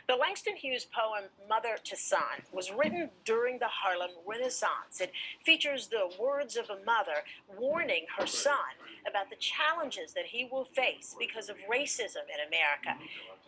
The Langston Hughes poem Mother to Son was written during the Harlem Renaissance. It features the words of a mother warning her son about the challenges that he will face because of racism in America.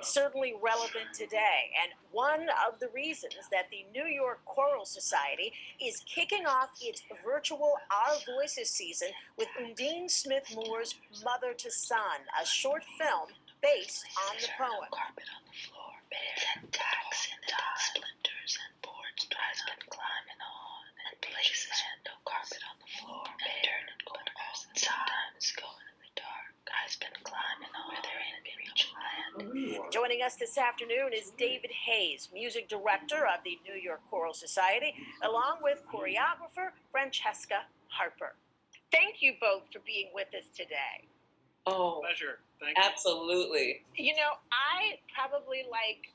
Certainly relevant today, and one of the reasons that the New York Choral Society is kicking off its virtual Our Voices season with Undine Smith Moore's Mother to Son, a short film based on the poem. Carpet on the floor, bare tacks and splinters and boards I've been climbing on, and places and no carpet on the floor, bare and corners, and sometimes going in the dark. I've been climbing on where there ain't been reach land. Joining us this afternoon is David Hayes, music director of the New York Choral Society, along with choreographer Francesca Harper. Thank you both for being with us today. Oh, Pleasure. Thank you. absolutely. You know, I probably like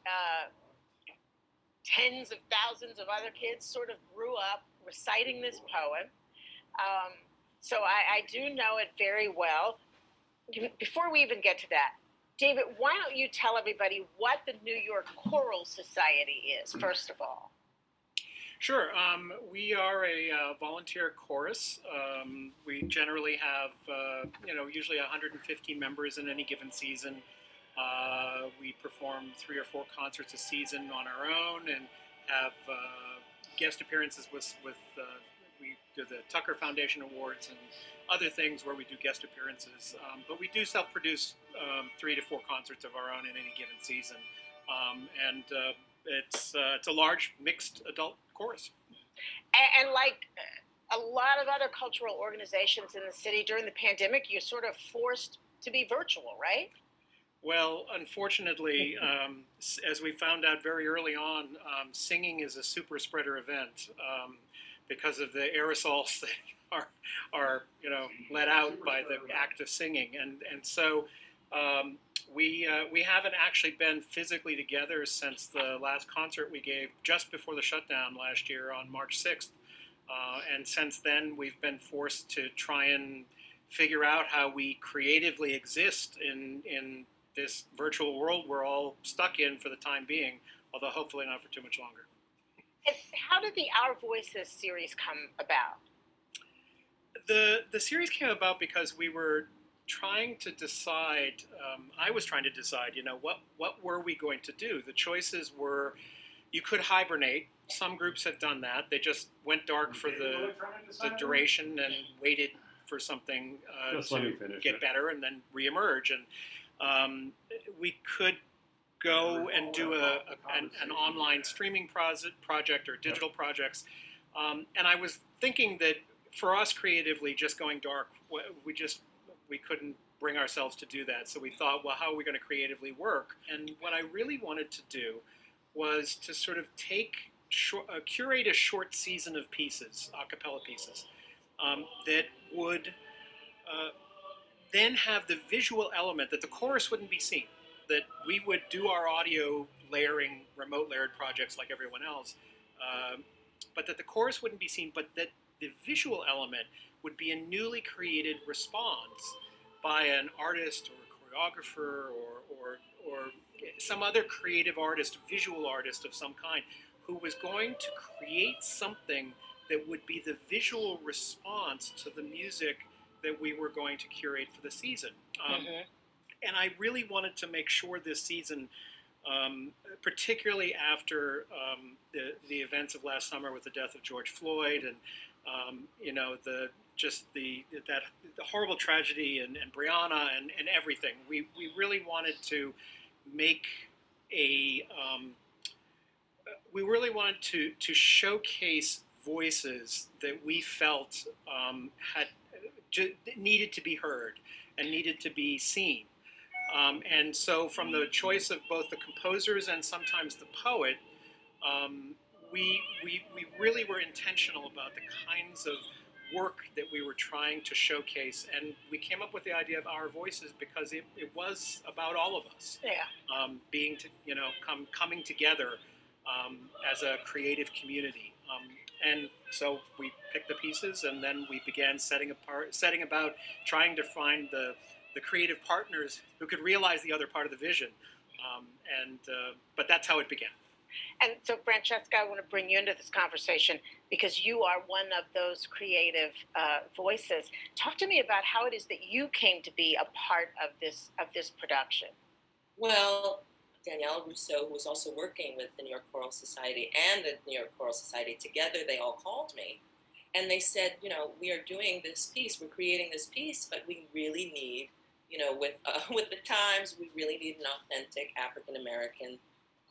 tens of thousands of other kids sort of grew up reciting this poem. So I do know it very well. Before we even get to that, David, why don't you tell everybody what the New York Choral Society is, first of all? Sure. We are a volunteer chorus. We generally have, usually 150 members in any given season. We perform 3 or 4 concerts a season on our own and have guest appearances with we do the Tucker Foundation Awards and other things where we do guest appearances. But we do self-produce 3 to 4 concerts of our own in any given season. It's a large mixed adult chorus. And like a lot of other cultural organizations in the city during the pandemic, you're sort of forced to be virtual, right? Well, unfortunately, as we found out very early on, singing is a super spreader event because of the aerosols that are let out by the act of singing, and so we haven't actually been physically together since the last concert we gave just before the shutdown last year on March 6th, and since then we've been forced to try and figure out how we creatively exist in this virtual world we're all stuck in for the time being, although hopefully not for too much longer. And how did the Our Voices series come about? The series came about because we were trying to decide, I was trying to decide, what were we going to do? The choices were, you could hibernate. Some groups have done that. They just went dark for the duration and waited for something to get better and then reemerge. And we could go and do an online streaming project or digital projects. And I was thinking that for us creatively, just going dark, we couldn't bring ourselves to do that. So we thought, well, how are we going to creatively work? And what I really wanted to do was to sort of curate a short season of pieces, a cappella pieces, that would then have the visual element that the chorus wouldn't be seen, that we would do our audio layering, remote layered projects like everyone else, but that the chorus wouldn't be seen, but that the visual element would be a newly created response by an artist or a choreographer or some other creative artist, visual artist of some kind, who was going to create something that would be the visual response to the music that we were going to curate for the season. And I really wanted to make sure this season, particularly after the events of last summer with the death of George Floyd and the horrible tragedy and Breonna and everything, we really wanted to make we really wanted to showcase voices that we felt needed to be heard and needed to be seen. And so from the choice of both the composers and sometimes the poet, we really were intentional about the kinds of work that we were trying to showcase, and we came up with the idea of Our Voices because it was about all of us, coming together as a creative community. And so we picked the pieces, and then we began setting about trying to find the creative partners who could realize the other part of the vision. But that's how it began. And so, Francesca, I want to bring you into this conversation because you are one of those creative voices. Talk to me about how it is that you came to be a part of this production. Well, Danielle Rousseau, who was also working with the New York Choral Society and the New York Choral Society together, they all called me. And they said, we are doing this piece, we're creating this piece, but we really need, with the times, we really need an authentic African-American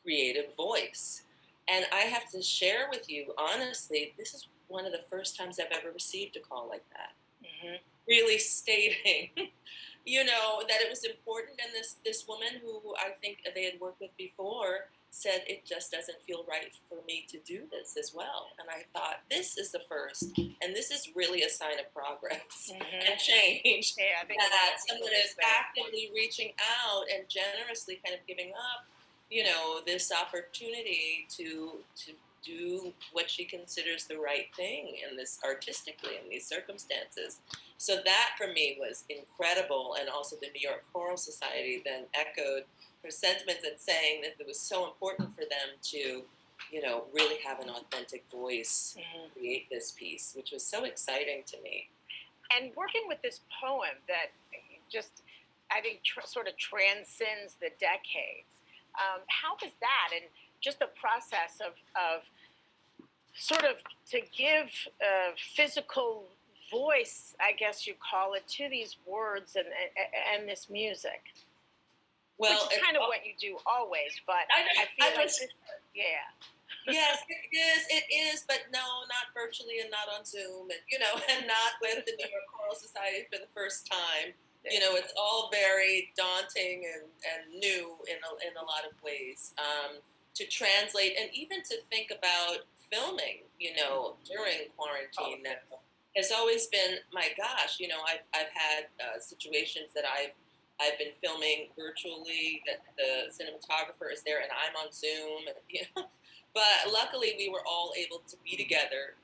creative voice. And I have to share with you, honestly, this is one of the first times I've ever received a call like that. Mm-hmm. Really stating, that it was important. And this woman who I think they had worked with before said, it just doesn't feel right for me to do this as well. And I thought, this is the first, and this is really a sign of progress and change. Yeah, I think that someone is actively reaching out and generously kind of giving up, this opportunity to do what she considers the right thing in this artistically in these circumstances. So that for me was incredible. And also the New York Choral Society then echoed her sentiments and saying that it was so important for them to, really have an authentic voice, create this piece, which was so exciting to me. And working with this poem that just, I think, sort of transcends the decades. How was that? And just the process of sort of to give physical voice, I guess you call it, to these words and this music. Well, which is kind of what you do always, but I feel like this, yeah. Yes, it is, but no, not virtually and not on Zoom, and not with the New York Choral Society for the first time. It's all very daunting and new in a lot of ways to translate and even to think about filming, during quarantine now has always been, my gosh, I've had situations that I've been filming virtually, that the cinematographer is there and I'm on Zoom, but luckily we were all able to be together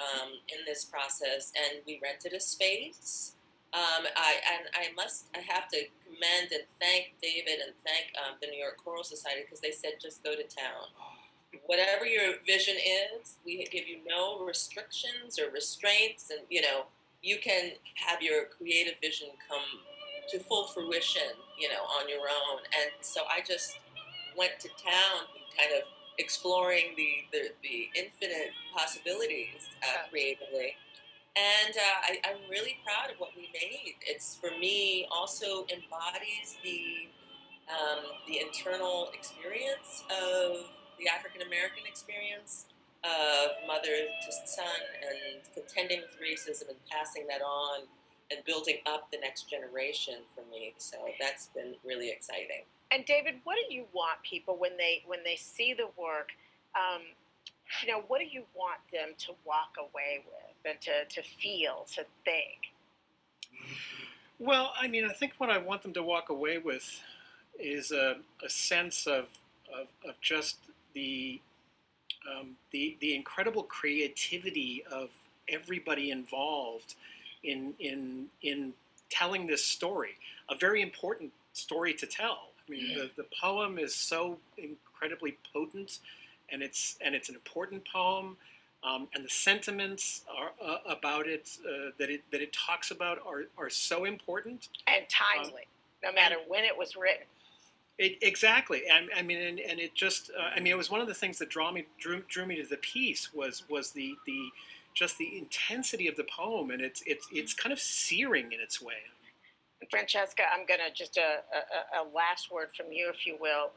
in this process, and we rented a space. I have to commend and thank David and thank the New York Choral Society, because they said, just go to town. Whatever your vision is, we give you no restrictions or restraints, and you can have your creative vision come to full fruition, on your own. And so I just went to town, kind of exploring the infinite possibilities creatively. And I'm really proud of what we made. It's, for me, also embodies the internal experience of the African-American experience of mother to son and contending with racism and passing that on and building up the next generation for me. So that's been really exciting. And David, what do you want people when they see the work? What do you want them to walk away with and to feel, to think? Well, I think what I want them to walk away with is a sense of just the incredible creativity of everybody involved in telling this story, a very important story to tell. The poem is so incredibly potent, and it's an important poem, and the sentiments about it that it talks about are so important and timely, no matter when it was written. Exactly. And it just it was one of the things that drew me to the piece was the just the intensity of the poem, and it's kind of searing in its way. Francesca, I'm gonna just a last word from you, if you will.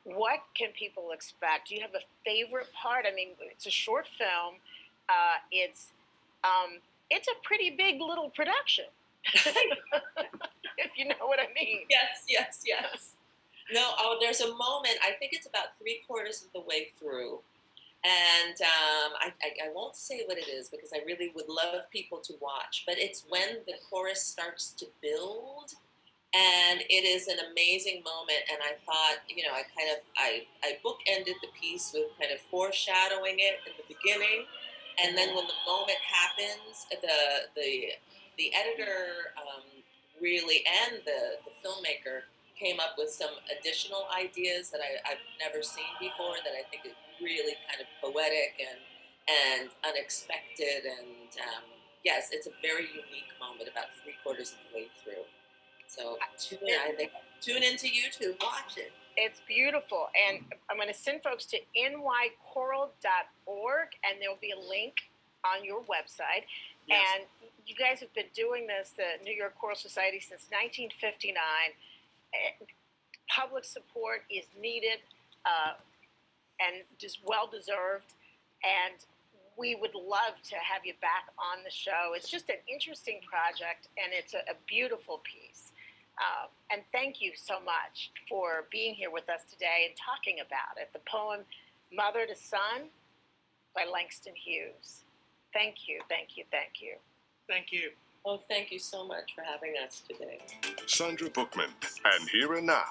What can people expect? Do you have a favorite part? It's a short film. It's a pretty big little production. If you know what I mean. Yes. No, there's a moment, I think it's about 3/4 of the way through. And I won't say what it is, because I really would love people to watch. But it's when the chorus starts to build. And it is an amazing moment. And I thought, I bookended the piece with kind of foreshadowing it in the beginning. And then when the moment happens, the editor really, and the filmmaker came up with some additional ideas that I've never seen before that I think is really kind of poetic and unexpected. And yes, it's a very unique moment about 3/4 of the way through. So tune into YouTube, watch it. It's beautiful. And I'm going to send folks to nychoral.org, and there'll be a link on your website. Yes. And you guys have been doing this, the New York Choral Society, since 1959. Public support is needed and just well deserved. And we would love to have you back on the show. It's just an interesting project, and it's a beautiful piece. And thank you so much for being here with us today and talking about it. The poem Mother to Son by Langston Hughes. Thank you, thank you, thank you. Thank you. Oh, thank you so much for having us today. Sandra Bookman, and here and now,